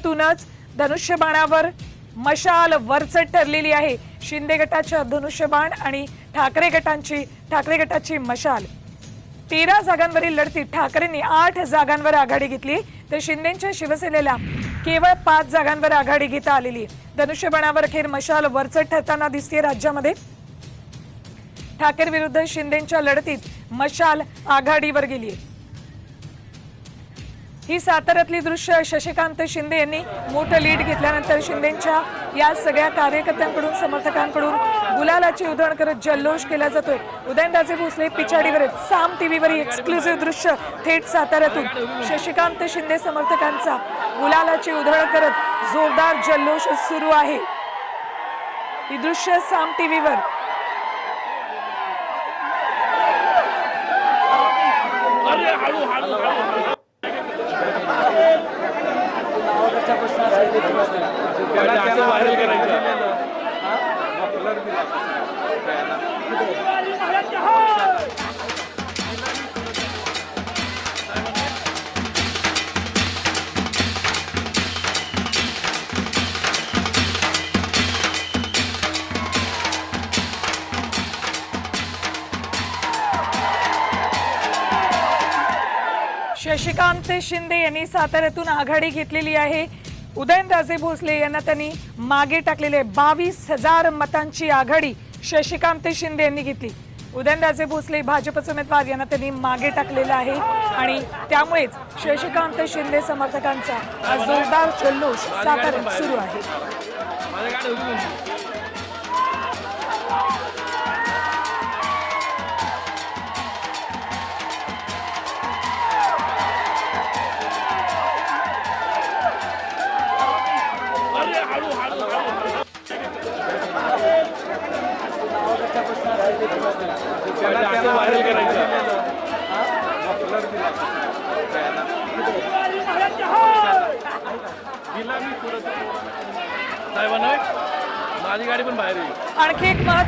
तूनच धनुष्यबाणावर मशाल वरचढ ठरलेली आहे। शिंदे गटाच्या धनुष्यबाण आणि ठाकरे गटाची मशाल। 13 जागांवरील लढतीत ठाकरेंनी 8 जागांवर आघाडी घेतली, तर शिंदेच्या शिवसेनेला केवळ 5 जागांवर आघाडी घेता आलेली। धनुष्यबाणावर अखेर मशाल वरचढ ठरताना दिसते। राज्यामध्ये ठाकरे विरुद्ध शिंदेच्या लढतीत मशाल आघाडीवर गेली। ही साताऱ्यातली दृश्य। शशिकांत शिंदे यांनी मोठं लीड घेतल्यानंतर शिंदेच्या या सगळ्या कार्यकर्त्यांकडून समर्थकांकडून गुलालाची उधळण करत जल्लोष केला जातोय। उदयनराजे भोसले पिछाडीवर आहेत। साम टीव्हीवर एक्सक्लुझिव्ह दृश्य थेट साताऱ्यातून। शशिकांत शिंदे समर्थकांचा गुलालाची उधळण करत जोरदार जल्लोष सुरू आहे। ही दृश्य साम टीव्हीवर। शशिकांत शिंदे यांनी साताऱ्यातून आघाडी घेतलेली आहे। उदयनराजे भोसले यांना त्यांनी मागे टाकलेले 22,000 मतांची आघाडी शशिकांत शिंदे यांनी घेतली। उदयनराजे भोसले भाजपचे उमेदवार यांना त्यांनी मागे टाकलेला आहे आणि त्यामुळेच शशिकांत शिंदे समर्थकांचा आज जोरदार जल्लोष साताऱ्यात सुरू आहे। माझी गाडी पण बाहेर येईल। आणखी एक